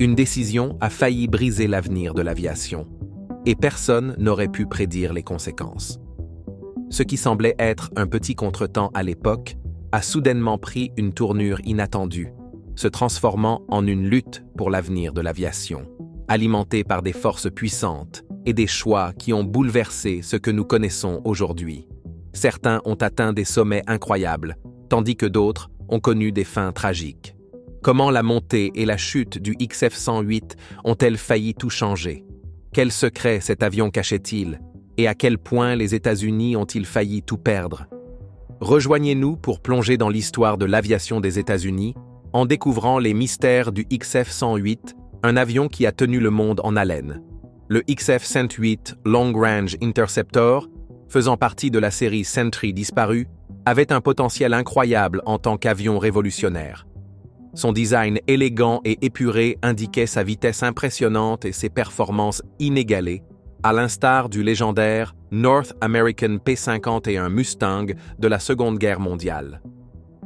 Une décision a failli briser l'avenir de l'aviation, et personne n'aurait pu prédire les conséquences. Ce qui semblait être un petit contretemps à l'époque a soudainement pris une tournure inattendue, se transformant en une lutte pour l'avenir de l'aviation, alimentée par des forces puissantes et des choix qui ont bouleversé ce que nous connaissons aujourd'hui. Certains ont atteint des sommets incroyables, tandis que d'autres ont connu des fins tragiques. Comment la montée et la chute du XF-108 ont-elles failli tout changer? Quel secret cet avion cachait-il? Et à quel point les États-Unis ont-ils failli tout perdre? Rejoignez-nous pour plonger dans l'histoire de l'aviation des États-Unis en découvrant les mystères du XF-108, un avion qui a tenu le monde en haleine. Le XF-108 Long Range Interceptor, faisant partie de la série Sentry disparue, avait un potentiel incroyable en tant qu'avion révolutionnaire. Son design élégant et épuré indiquait sa vitesse impressionnante et ses performances inégalées, à l'instar du légendaire North American P-51 Mustang de la Seconde Guerre mondiale.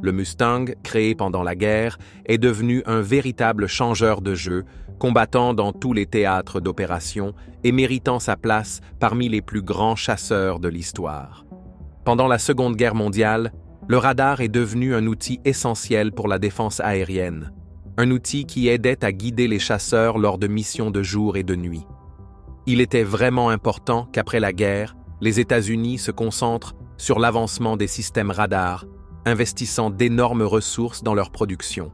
Le Mustang, créé pendant la guerre, est devenu un véritable changeur de jeu, combattant dans tous les théâtres d'opération et méritant sa place parmi les plus grands chasseurs de l'histoire. Pendant la Seconde Guerre mondiale, le radar est devenu un outil essentiel pour la défense aérienne, un outil qui aidait à guider les chasseurs lors de missions de jour et de nuit. Il était vraiment important qu'après la guerre, les États-Unis se concentrent sur l'avancement des systèmes radars, investissant d'énormes ressources dans leur production.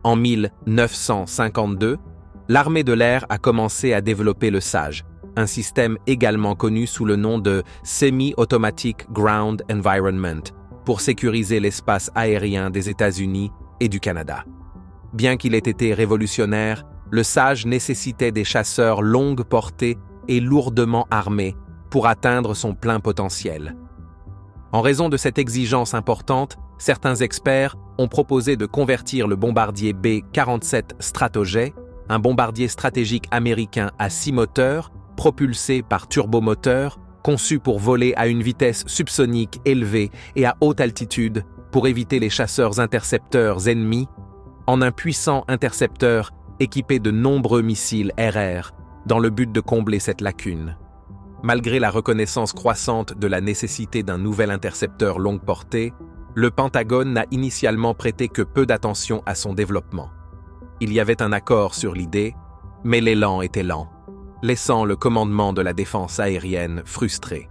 En 1952, l'armée de l'air a commencé à développer le SAGE, un système également connu sous le nom de Semi-Automatic Ground Environment, pour sécuriser l'espace aérien des États-Unis et du Canada. Bien qu'il ait été révolutionnaire, le SAGE nécessitait des chasseurs longue portée et lourdement armés pour atteindre son plein potentiel. En raison de cette exigence importante, certains experts ont proposé de convertir le bombardier B-47 Stratojet, un bombardier stratégique américain à 6 moteurs, propulsé par turbomoteurs, conçu pour voler à une vitesse subsonique élevée et à haute altitude pour éviter les chasseurs intercepteurs ennemis, en un puissant intercepteur équipé de nombreux missiles RR, dans le but de combler cette lacune. Malgré la reconnaissance croissante de la nécessité d'un nouvel intercepteur longue portée, le Pentagone n'a initialement prêté que peu d'attention à son développement. Il y avait un accord sur l'idée, mais l'élan était lent, laissant le commandement de la défense aérienne frustré.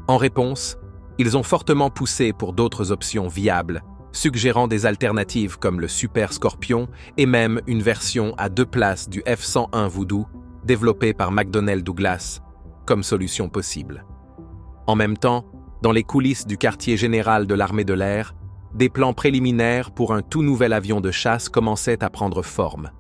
En réponse, ils ont fortement poussé pour d'autres options viables, suggérant des alternatives comme le Super Scorpion et même une version à 2 places du F-101 Voodoo, développé par McDonnell Douglas, comme solution possible. En même temps, dans les coulisses du quartier général de l'armée de l'air, des plans préliminaires pour un tout nouvel avion de chasse commençaient à prendre forme.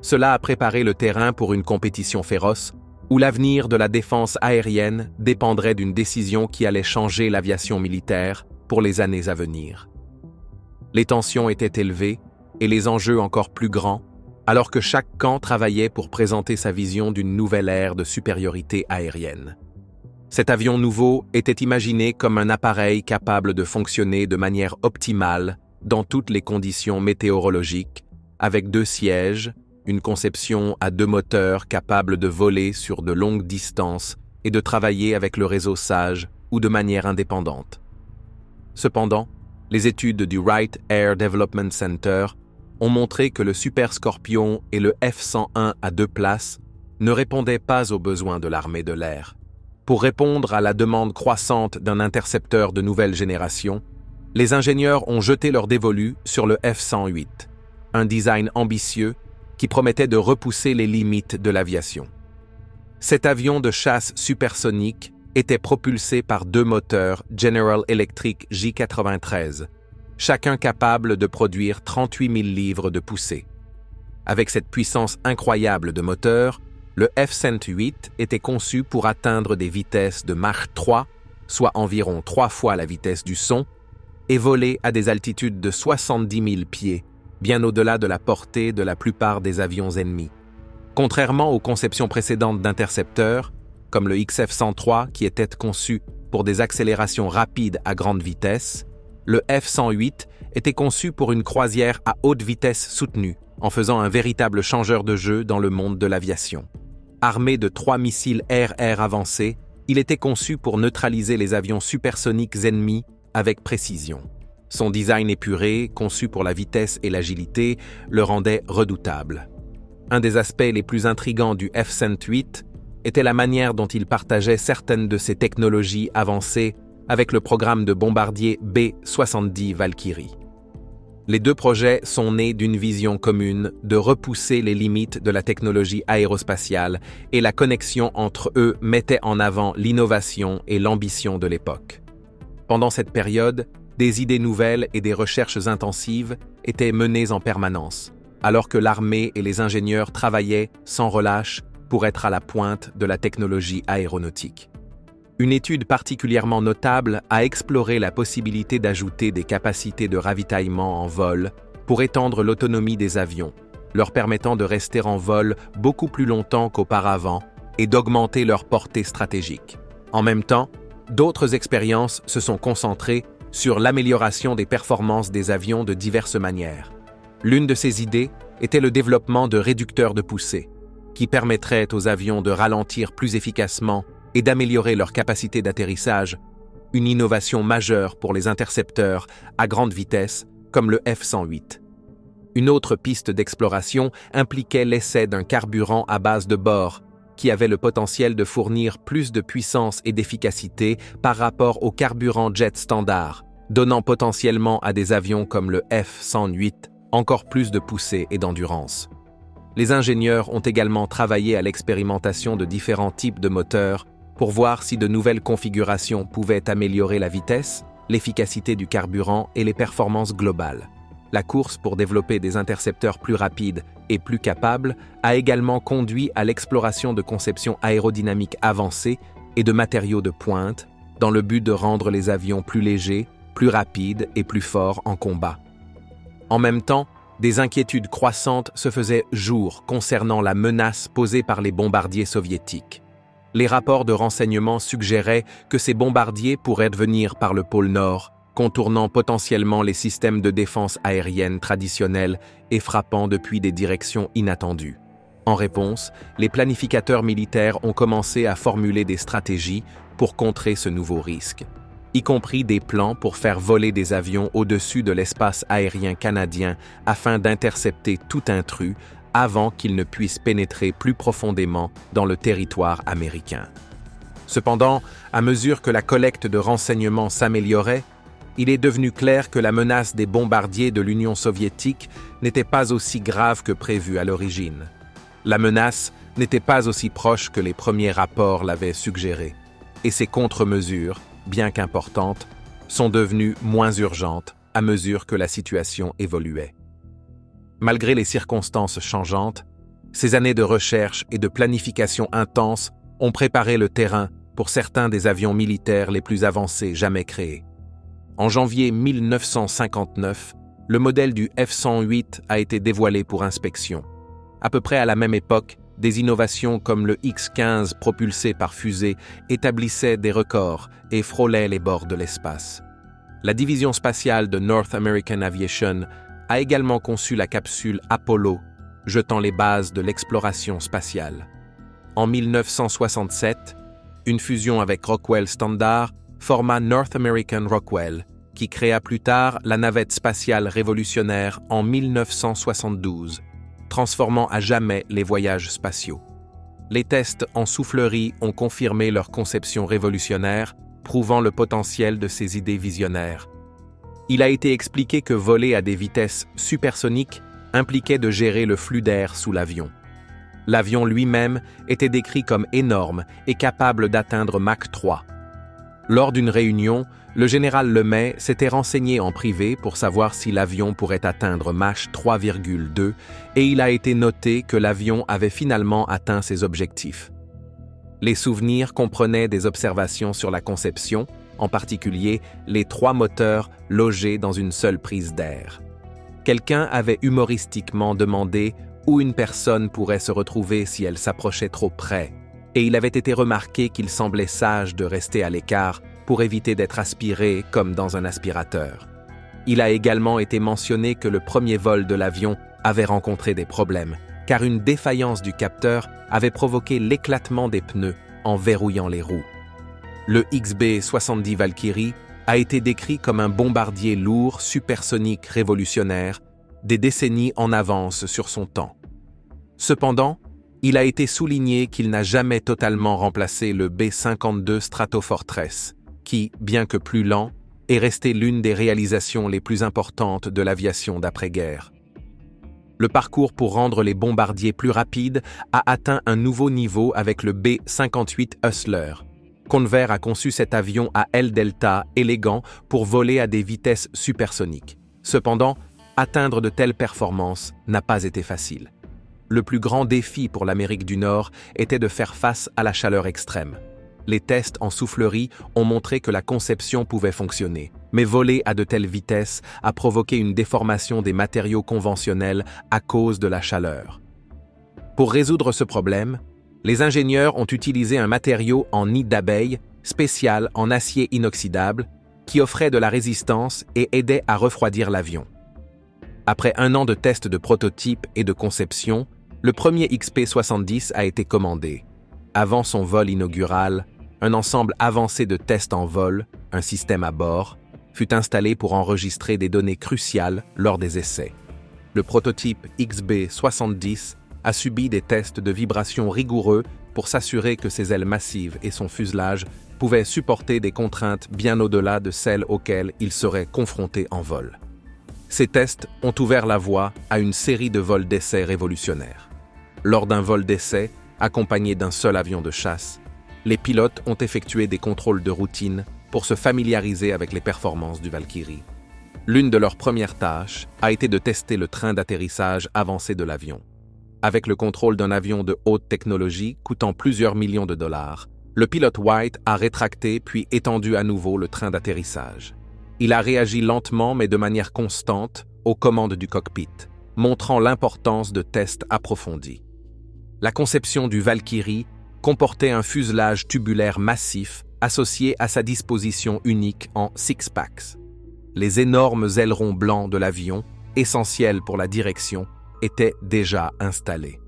Cela a préparé le terrain pour une compétition féroce, où l'avenir de la défense aérienne dépendrait d'une décision qui allait changer l'aviation militaire pour les années à venir. Les tensions étaient élevées et les enjeux encore plus grands, alors que chaque camp travaillait pour présenter sa vision d'une nouvelle ère de supériorité aérienne. Cet avion nouveau était imaginé comme un appareil capable de fonctionner de manière optimale dans toutes les conditions météorologiques, avec 2 sièges, une conception à 2 moteurs capables de voler sur de longues distances et de travailler avec le réseau SAGE ou de manière indépendante. Cependant, les études du Wright Air Development Center ont montré que le Super Scorpion et le F-101 à 2 places ne répondaient pas aux besoins de l'armée de l'air. Pour répondre à la demande croissante d'un intercepteur de nouvelle génération, les ingénieurs ont jeté leur dévolu sur le F-108, un design ambitieux qui promettait de repousser les limites de l'aviation. Cet avion de chasse supersonique était propulsé par 2 moteurs General Electric J93, chacun capable de produire 38 000 livres de poussée. Avec cette puissance incroyable de moteur, le F-108 était conçu pour atteindre des vitesses de Mach 3, soit environ 3 fois la vitesse du son, et voler à des altitudes de 70 000 pieds, bien au-delà de la portée de la plupart des avions ennemis. Contrairement aux conceptions précédentes d'intercepteurs, comme le XF-103 qui était conçu pour des accélérations rapides à grande vitesse, Le F-108 était conçu pour une croisière à haute vitesse soutenue, en faisant un véritable changeur de jeu dans le monde de l'aviation. Armé de 3 missiles air-air avancés, il était conçu pour neutraliser les avions supersoniques ennemis avec précision. Son design épuré, conçu pour la vitesse et l'agilité, le rendait redoutable. Un des aspects les plus intrigants du F-108 était la manière dont il partageait certaines de ses technologies avancées avec le programme de bombardier B-70 Valkyrie. Les deux projets sont nés d'une vision commune de repousser les limites de la technologie aérospatiale, et la connexion entre eux mettait en avant l'innovation et l'ambition de l'époque. Pendant cette période, des idées nouvelles et des recherches intensives étaient menées en permanence, alors que l'armée et les ingénieurs travaillaient sans relâche pour être à la pointe de la technologie aéronautique. Une étude particulièrement notable a exploré la possibilité d'ajouter des capacités de ravitaillement en vol pour étendre l'autonomie des avions, leur permettant de rester en vol beaucoup plus longtemps qu'auparavant et d'augmenter leur portée stratégique. En même temps, d'autres expériences se sont concentrées sur l'amélioration des performances des avions de diverses manières. L'une de ces idées était le développement de réducteurs de poussée, qui permettraient aux avions de ralentir plus efficacement et d'améliorer leur capacité d'atterrissage, une innovation majeure pour les intercepteurs à grande vitesse comme le F-108. Une autre piste d'exploration impliquait l'essai d'un carburant à base de bore, qui avait le potentiel de fournir plus de puissance et d'efficacité par rapport au carburant jet standard, donnant potentiellement à des avions comme le F-108 encore plus de poussée et d'endurance. Les ingénieurs ont également travaillé à l'expérimentation de différents types de moteurs pour voir si de nouvelles configurations pouvaient améliorer la vitesse, l'efficacité du carburant et les performances globales. La course pour développer des intercepteurs plus rapides et plus capables a également conduit à l'exploration de conceptions aérodynamiques avancées et de matériaux de pointe, dans le but de rendre les avions plus légers, plus rapides et plus forts en combat. En même temps, des inquiétudes croissantes se faisaient jour concernant la menace posée par les bombardiers soviétiques. Les rapports de renseignement suggéraient que ces bombardiers pourraient venir par le pôle Nord, contournant potentiellement les systèmes de défense aérienne traditionnels et frappant depuis des directions inattendues. En réponse, les planificateurs militaires ont commencé à formuler des stratégies pour contrer ce nouveau risque, y compris des plans pour faire voler des avions au-dessus de l'espace aérien canadien afin d'intercepter tout intrus avant qu'il ne puisse pénétrer plus profondément dans le territoire américain. Cependant, à mesure que la collecte de renseignements s'améliorait, il est devenu clair que la menace des bombardiers de l'Union soviétique n'était pas aussi grave que prévu à l'origine. La menace n'était pas aussi proche que les premiers rapports l'avaient suggéré, et ces contre-mesures, bien qu'importantes, sont devenues moins urgentes à mesure que la situation évoluait. Malgré les circonstances changeantes, ces années de recherche et de planification intense ont préparé le terrain pour certains des avions militaires les plus avancés jamais créés. En janvier 1959, le modèle du F-108 a été dévoilé pour inspection. À peu près à la même époque, des innovations comme le X-15 propulsé par fusée établissaient des records et frôlaient les bords de l'espace. La division spatiale de North American Aviation a également conçu la capsule Apollo, jetant les bases de l'exploration spatiale. En 1967, une fusion avec Rockwell Standard forma North American Rockwell, qui créa plus tard la navette spatiale révolutionnaire en 1972, transformant à jamais les voyages spatiaux. Les tests en soufflerie ont confirmé leur conception révolutionnaire, prouvant le potentiel de ces idées visionnaires. Il a été expliqué que voler à des vitesses supersoniques impliquait de gérer le flux d'air sous l'avion. L'avion lui-même était décrit comme énorme et capable d'atteindre Mach 3. Lors d'une réunion, le général Lemay s'était renseigné en privé pour savoir si l'avion pourrait atteindre Mach 3,2 et il a été noté que l'avion avait finalement atteint ses objectifs. Les souvenirs comprenaient des observations sur la conception, en particulier les 3 moteurs logés dans une seule prise d'air. Quelqu'un avait humoristiquement demandé où une personne pourrait se retrouver si elle s'approchait trop près, et il avait été remarqué qu'il semblait sage de rester à l'écart pour éviter d'être aspiré comme dans un aspirateur. Il a également été mentionné que le premier vol de l'avion avait rencontré des problèmes, car une défaillance du capteur avait provoqué l'éclatement des pneus en verrouillant les roues. Le XB-70 Valkyrie a été décrit comme un bombardier lourd supersonique révolutionnaire, des décennies en avance sur son temps. Cependant, il a été souligné qu'il n'a jamais totalement remplacé le B-52 Stratofortress, qui, bien que plus lent, est resté l'une des réalisations les plus importantes de l'aviation d'après-guerre. Le parcours pour rendre les bombardiers plus rapides a atteint un nouveau niveau avec le B-58 Hustler. Convair a conçu cet avion à aile delta élégant pour voler à des vitesses supersoniques. Cependant, atteindre de telles performances n'a pas été facile. Le plus grand défi pour l'Amérique du Nord était de faire face à la chaleur extrême. Les tests en soufflerie ont montré que la conception pouvait fonctionner, mais voler à de telles vitesses a provoqué une déformation des matériaux conventionnels à cause de la chaleur. Pour résoudre ce problème, les ingénieurs ont utilisé un matériau en nid d'abeille spécial en acier inoxydable qui offrait de la résistance et aidait à refroidir l'avion. Après 1 an de tests de prototype et de conception, le premier XP-70 a été commandé. Avant son vol inaugural, un ensemble avancé de tests en vol, un système à bord, fut installé pour enregistrer des données cruciales lors des essais. Le prototype XB-70 a subi des tests de vibration rigoureux pour s'assurer que ses ailes massives et son fuselage pouvaient supporter des contraintes bien au-delà de celles auxquelles il serait confronté en vol. Ces tests ont ouvert la voie à une série de vols d'essai révolutionnaires. Lors d'un vol d'essai, accompagné d'un seul avion de chasse, les pilotes ont effectué des contrôles de routine pour se familiariser avec les performances du Valkyrie. L'une de leurs premières tâches a été de tester le train d'atterrissage avancé de l'avion. Avec le contrôle d'un avion de haute technologie coûtant plusieurs millions de dollars, le pilote White a rétracté puis étendu à nouveau le train d'atterrissage. Il a réagi lentement mais de manière constante aux commandes du cockpit, montrant l'importance de tests approfondis. La conception du Valkyrie comportait un fuselage tubulaire massif associé à sa disposition unique en six-packs. Les énormes ailerons blancs de l'avion, essentiels pour la direction, étaient déjà installés.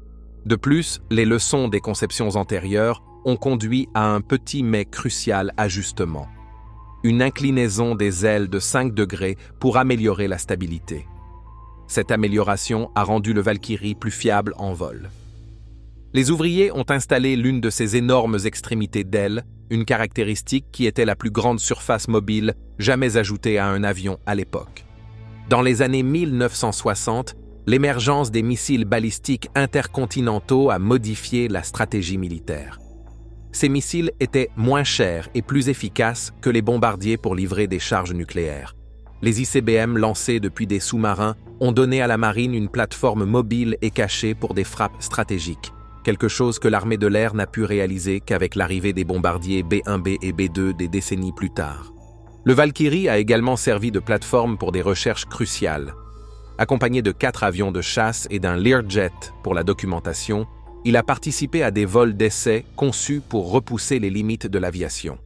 De plus, les leçons des conceptions antérieures ont conduit à un petit mais crucial ajustement. Une inclinaison des ailes de 5 degrés pour améliorer la stabilité. Cette amélioration a rendu le Valkyrie plus fiable en vol. Les ouvriers ont installé l'une de ces énormes extrémités d'ailes, une caractéristique qui était la plus grande surface mobile jamais ajoutée à un avion à l'époque. Dans les années 1960, l'émergence des missiles balistiques intercontinentaux a modifié la stratégie militaire. Ces missiles étaient moins chers et plus efficaces que les bombardiers pour livrer des charges nucléaires. Les ICBM lancés depuis des sous-marins ont donné à la marine une plateforme mobile et cachée pour des frappes stratégiques, quelque chose que l'armée de l'air n'a pu réaliser qu'avec l'arrivée des bombardiers B-1B et B-2 des décennies plus tard. Le Valkyrie a également servi de plateforme pour des recherches cruciales. Accompagné de 4 avions de chasse et d'un Learjet pour la documentation, il a participé à des vols d'essai conçus pour repousser les limites de l'aviation.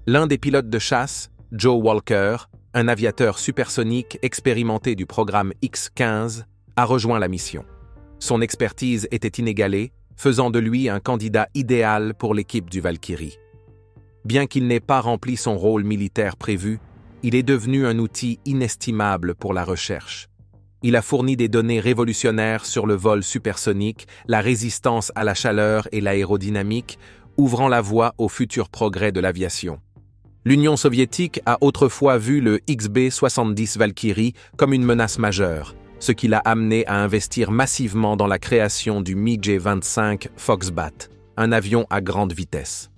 L'un des pilotes de chasse, Joe Walker, un aviateur supersonique expérimenté du programme X-15, a rejoint la mission. Son expertise était inégalée, faisant de lui un candidat idéal pour l'équipe du Valkyrie. Bien qu'il n'ait pas rempli son rôle militaire prévu, il est devenu un outil inestimable pour la recherche. Il a fourni des données révolutionnaires sur le vol supersonique, la résistance à la chaleur et l'aérodynamique, ouvrant la voie aux futurs progrès de l'aviation. L'Union soviétique a autrefois vu le XB-70 Valkyrie comme une menace majeure, ce qui l'a amené à investir massivement dans la création du MiG-25 Foxbat, un avion à grande vitesse.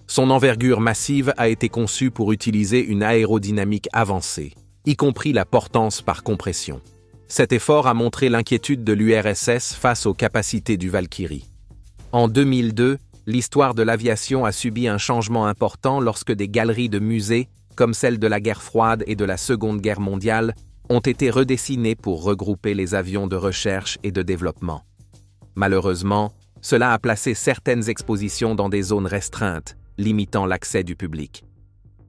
Son envergure massive a été conçue pour utiliser une aérodynamique avancée, y compris la portance par compression. Cet effort a montré l'inquiétude de l'URSS face aux capacités du Valkyrie. En 2002, l'histoire de l'aviation a subi un changement important lorsque des galeries de musées, comme celles de la guerre froide et de la Seconde Guerre mondiale, ont été redessinées pour regrouper les avions de recherche et de développement. Malheureusement, cela a placé certaines expositions dans des zones restreintes, limitant l'accès du public.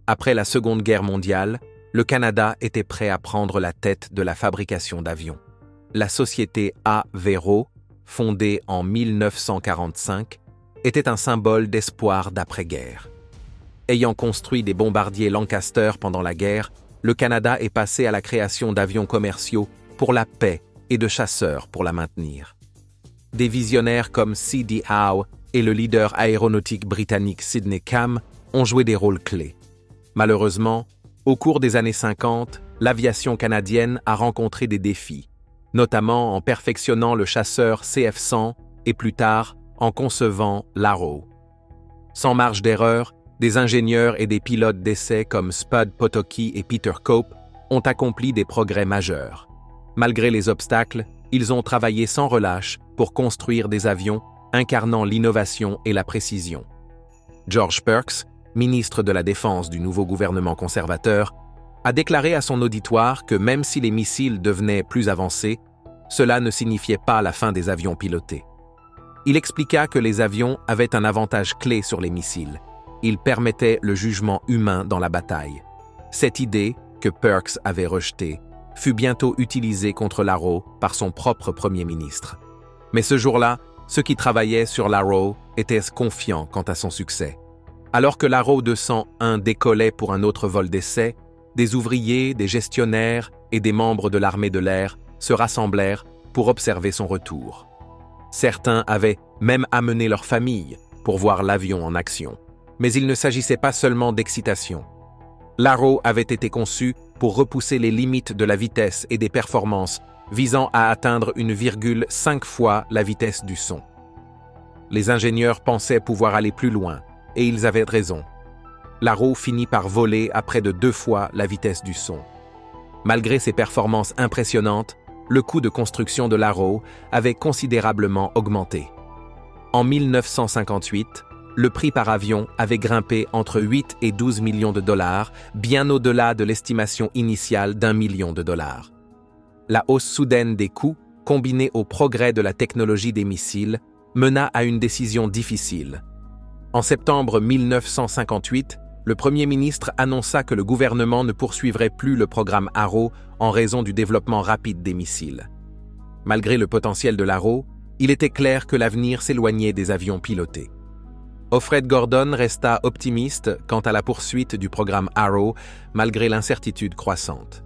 Après la Seconde Guerre mondiale, le Canada était prêt à prendre la tête de la fabrication d'avions. La société Avero, fondée en 1945, était un symbole d'espoir d'après-guerre. Ayant construit des bombardiers Lancaster pendant la guerre, le Canada est passé à la création d'avions commerciaux pour la paix et de chasseurs pour la maintenir. Des visionnaires comme C.D. Howe et le leader aéronautique britannique Sidney Cam ont joué des rôles clés. Malheureusement, au cours des années 50, l'aviation canadienne a rencontré des défis, notamment en perfectionnant le chasseur CF-100 et plus tard en concevant l'Arrow. Sans marge d'erreur, des ingénieurs et des pilotes d'essai comme Spud Potocki et Peter Cope ont accompli des progrès majeurs. Malgré les obstacles, ils ont travaillé sans relâche pour construire des avions incarnant l'innovation et la précision. George Perks, ministre de la Défense du nouveau gouvernement conservateur, a déclaré à son auditoire que même si les missiles devenaient plus avancés, cela ne signifiait pas la fin des avions pilotés. Il expliqua que les avions avaient un avantage clé sur les missiles. Ils permettaient le jugement humain dans la bataille. Cette idée, que Perks avait rejetée, fut bientôt utilisée contre l'Arrow par son propre premier ministre. Mais ce jour-là, ceux qui travaillaient sur l'Arrow étaient confiants quant à son succès. Alors que l'Arrow 201 décollait pour un autre vol d'essai, des ouvriers, des gestionnaires et des membres de l'armée de l'air se rassemblèrent pour observer son retour. Certains avaient même amené leur famille pour voir l'avion en action. Mais il ne s'agissait pas seulement d'excitation. L'Arrow avait été conçu pour repousser les limites de la vitesse et des performances, visant à atteindre 1,5 fois la vitesse du son. Les ingénieurs pensaient pouvoir aller plus loin, et ils avaient raison. L'Arrow finit par voler à près de 2 fois la vitesse du son. Malgré ses performances impressionnantes, le coût de construction de l'Arrow avait considérablement augmenté. En 1958, le prix par avion avait grimpé entre 8 et 12 millions de dollars, bien au-delà de l'estimation initiale d'1 million de dollars. La hausse soudaine des coûts, combinée au progrès de la technologie des missiles, mena à une décision difficile. En septembre 1958, le Premier ministre annonça que le gouvernement ne poursuivrait plus le programme Arrow en raison du développement rapide des missiles. Malgré le potentiel de l'Arrow, il était clair que l'avenir s'éloignait des avions pilotés. Alfred Gordon resta optimiste quant à la poursuite du programme Arrow, malgré l'incertitude croissante.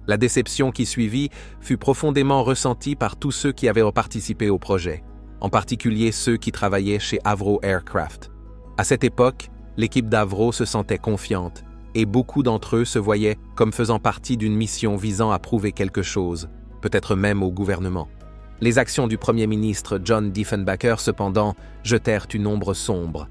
La déception qui suivit fut profondément ressentie par tous ceux qui avaient participé au projet, en particulier ceux qui travaillaient chez Avro Aircraft. À cette époque, l'équipe d'Avro se sentait confiante, et beaucoup d'entre eux se voyaient comme faisant partie d'une mission visant à prouver quelque chose, peut-être même au gouvernement. Les actions du Premier ministre John Diefenbaker, cependant, jetèrent une ombre sombre.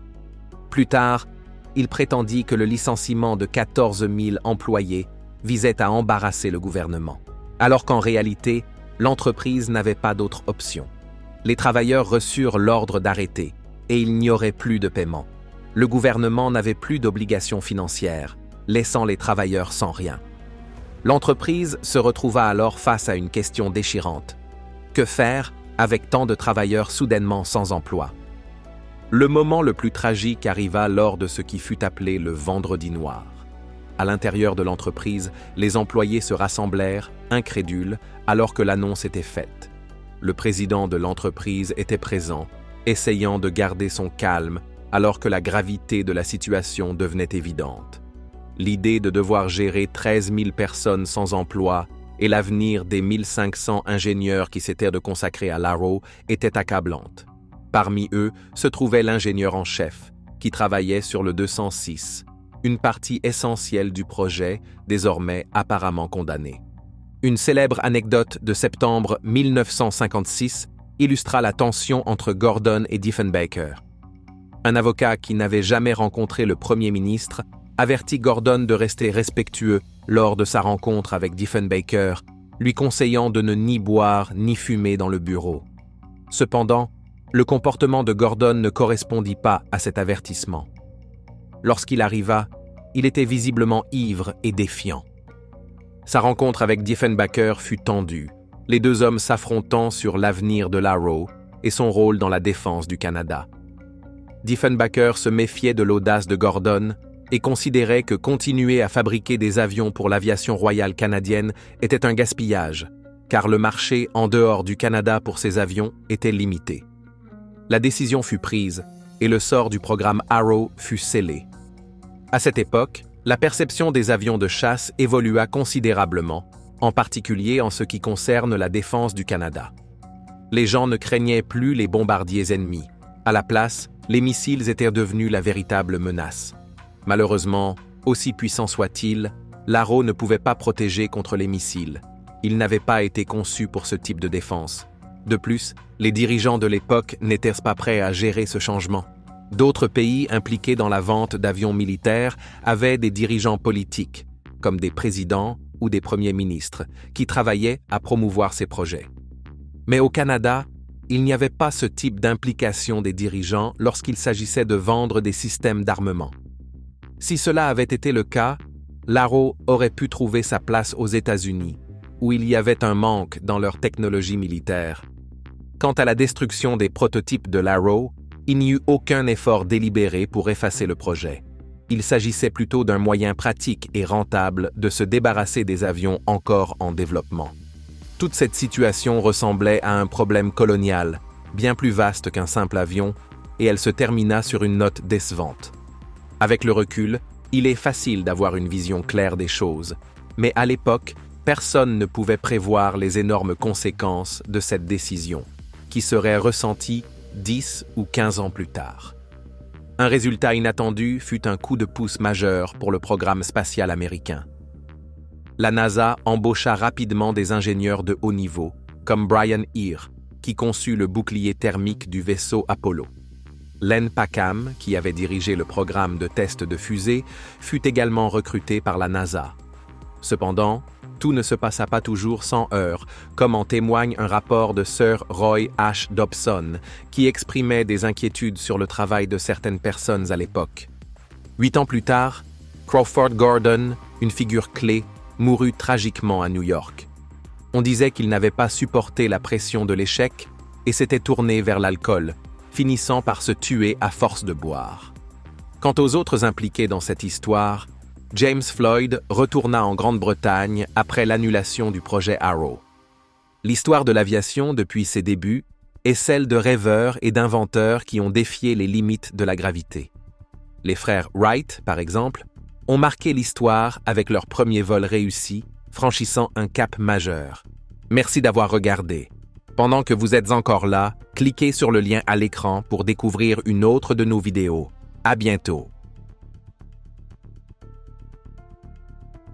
Plus tard, il prétendit que le licenciement de 14 000 employés visait à embarrasser le gouvernement, alors qu'en réalité, l'entreprise n'avait pas d'autre option. Les travailleurs reçurent l'ordre d'arrêter, et il n'y aurait plus de paiement. Le gouvernement n'avait plus d'obligations financières, laissant les travailleurs sans rien. L'entreprise se retrouva alors face à une question déchirante. Que faire avec tant de travailleurs soudainement sans emploi? Le moment le plus tragique arriva lors de ce qui fut appelé le Vendredi noir. À l'intérieur de l'entreprise, les employés se rassemblèrent, incrédules, alors que l'annonce était faite. Le président de l'entreprise était présent, essayant de garder son calme alors que la gravité de la situation devenait évidente. L'idée de devoir gérer 13 000 personnes sans emploi et l'avenir des 1500 ingénieurs qui s'étaient de consacrer à l'Arrow était accablante. Parmi eux se trouvait l'ingénieur en chef, qui travaillait sur le 206, une partie essentielle du projet, désormais apparemment condamnée. Une célèbre anecdote de septembre 1956 illustra la tension entre Gordon et Diefenbaker. Un avocat qui n'avait jamais rencontré le Premier ministre avertit Gordon de rester respectueux lors de sa rencontre avec Diefenbaker, lui conseillant de ne ni boire ni fumer dans le bureau. Cependant, le comportement de Gordon ne correspondit pas à cet avertissement. Lorsqu'il arriva, il était visiblement ivre et défiant. Sa rencontre avec Diefenbaker fut tendue, les deux hommes s'affrontant sur l'avenir de l'Arrow et son rôle dans la défense du Canada. Diefenbaker se méfiait de l'audace de Gordon et considérait que continuer à fabriquer des avions pour l'aviation royale canadienne était un gaspillage, car le marché en dehors du Canada pour ces avions était limité. La décision fut prise et le sort du programme Arrow fut scellé. À cette époque, la perception des avions de chasse évolua considérablement, en particulier en ce qui concerne la défense du Canada. Les gens ne craignaient plus les bombardiers ennemis. À la place, les missiles étaient devenus la véritable menace. Malheureusement, aussi puissant soit-il, l'Arrow ne pouvait pas protéger contre les missiles. Il n'avait pas été conçu pour ce type de défense. De plus, les dirigeants de l'époque n'étaient pas prêts à gérer ce changement. D'autres pays impliqués dans la vente d'avions militaires avaient des dirigeants politiques, comme des présidents ou des premiers ministres, qui travaillaient à promouvoir ces projets. Mais au Canada, il n'y avait pas ce type d'implication des dirigeants lorsqu'il s'agissait de vendre des systèmes d'armement. Si cela avait été le cas, l'Arrow aurait pu trouver sa place aux États-Unis, où il y avait un manque dans leur technologie militaire. Quant à la destruction des prototypes de l'Arrow, il n'y eut aucun effort délibéré pour effacer le projet. Il s'agissait plutôt d'un moyen pratique et rentable de se débarrasser des avions encore en développement. Toute cette situation ressemblait à un problème colonial, bien plus vaste qu'un simple avion, et elle se termina sur une note décevante. Avec le recul, il est facile d'avoir une vision claire des choses, mais à l'époque, personne ne pouvait prévoir les énormes conséquences de cette décision, qui seraient ressenties 10 ou 15 ans plus tard. Un résultat inattendu fut un coup de pouce majeur pour le programme spatial américain. La NASA embaucha rapidement des ingénieurs de haut niveau, comme Brian Heer, qui conçut le bouclier thermique du vaisseau Apollo. Len Packham, qui avait dirigé le programme de test de fusée, fut également recruté par la NASA. Cependant, tout ne se passa pas toujours sans heurts, comme en témoigne un rapport de Sir Roy H. Dobson, qui exprimait des inquiétudes sur le travail de certaines personnes à l'époque. 8 ans plus tard, Crawford Gordon, une figure clé, mourut tragiquement à New York. On disait qu'il n'avait pas supporté la pression de l'échec et s'était tourné vers l'alcool, finissant par se tuer à force de boire. Quant aux autres impliqués dans cette histoire, James Floyd retourna en Grande-Bretagne après l'annulation du projet Arrow. L'histoire de l'aviation depuis ses débuts est celle de rêveurs et d'inventeurs qui ont défié les limites de la gravité. Les frères Wright, par exemple, ont marqué l'histoire avec leur premier vol réussi, franchissant un cap majeur. Merci d'avoir regardé. Pendant que vous êtes encore là, cliquez sur le lien à l'écran pour découvrir une autre de nos vidéos. À bientôt.